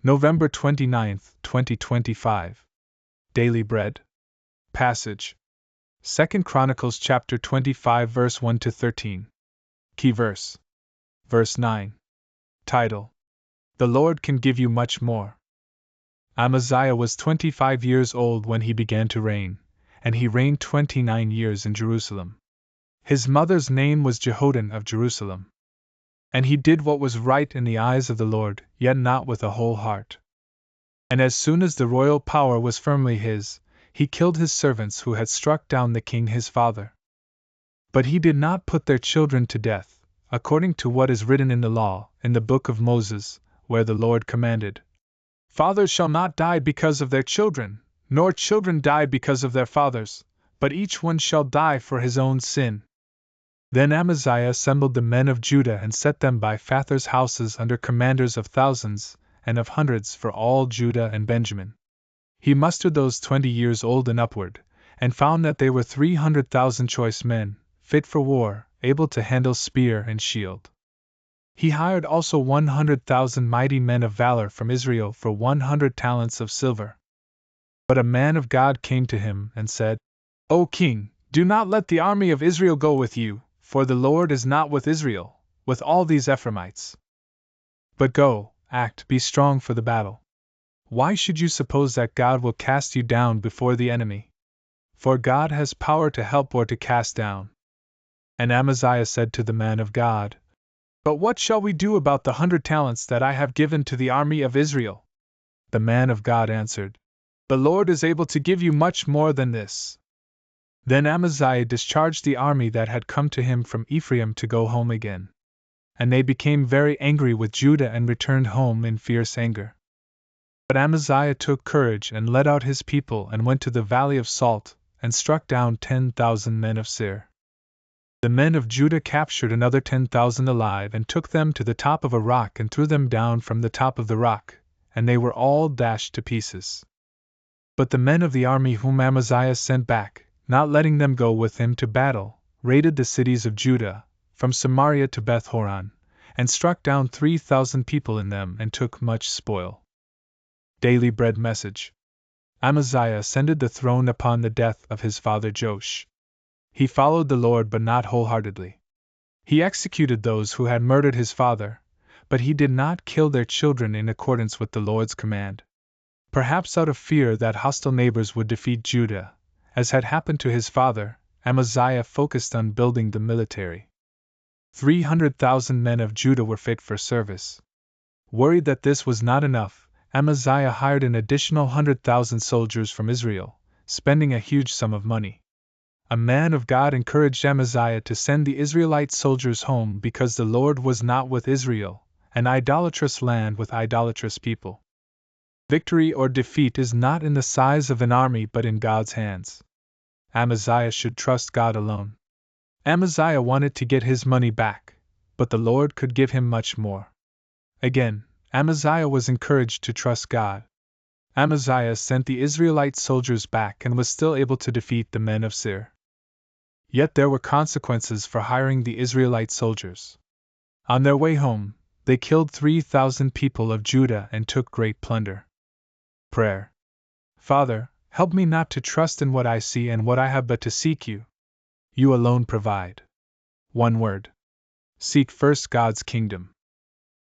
November 29, 2025. Daily Bread. Passage. 2 Chronicles chapter 25 verse 1 to 13. Key verse. Verse 9. Title: The Lord can give you much more. Amaziah was 25 years old when he began to reign, and he reigned 29 years in Jerusalem. His mother's name was Jehoadan of Jerusalem. And he did what was right in the eyes of the Lord, yet not with a whole heart. And as soon as the royal power was firmly his, he killed his servants who had struck down the king his father. But he did not put their children to death, according to what is written in the law, in the book of Moses, where the Lord commanded, "Fathers shall not die because of their children, nor children die because of their fathers, but each one shall die for his own sin." Then Amaziah assembled the men of Judah and set them by fathers' houses under commanders of thousands and of hundreds for all Judah and Benjamin. He mustered those 20 years old and upward, and found that they were 300,000 choice men, fit for war, able to handle spear and shield. He hired also 100,000 mighty men of valor from Israel for 100 talents of silver. But a man of God came to him and said, "O king, do not let the army of Israel go with you, for the Lord is not with Israel, with all these Ephraimites. But go, act, be strong for the battle. Why should you suppose that God will cast you down before the enemy? For God has power to help or to cast down." And Amaziah said to the man of God, "But what shall we do about the 100 talents that I have given to the army of Israel?" The man of God answered, "The Lord is able to give you much more than this." Then Amaziah discharged the army that had come to him from Ephraim to go home again. And they became very angry with Judah and returned home in fierce anger. But Amaziah took courage and led out his people and went to the valley of Salt, and struck down 10,000 men of Seir. The men of Judah captured another 10,000 alive and took them to the top of a rock and threw them down from the top of the rock, and they were all dashed to pieces. But the men of the army whom Amaziah sent back, not letting them go with him to battle, raided the cities of Judah, from Samaria to Beth-horon, and struck down 3,000 people in them and took much spoil. Daily Bread Message. Amaziah ascended the throne upon the death of his father Joash. He followed the Lord but not wholeheartedly. He executed those who had murdered his father, but he did not kill their children in accordance with the Lord's command. Perhaps out of fear that hostile neighbors would defeat Judah, as had happened to his father, Amaziah focused on building the military. 300,000 men of Judah were fit for service. Worried that this was not enough, Amaziah hired an additional 100,000 soldiers from Israel, spending a huge sum of money. A man of God encouraged Amaziah to send the Israelite soldiers home because the Lord was not with Israel, an idolatrous land with idolatrous people. Victory or defeat is not in the size of an army but in God's hands. Amaziah should trust God alone. Amaziah wanted to get his money back, but the Lord could give him much more. Again, Amaziah was encouraged to trust God. Amaziah sent the Israelite soldiers back and was still able to defeat the men of Seir. Yet there were consequences for hiring the Israelite soldiers. On their way home, they killed 3,000 people of Judah and took great plunder. Prayer. Father, help me not to trust in what I see and what I have but to seek you. You alone provide. One word. Seek first God's kingdom.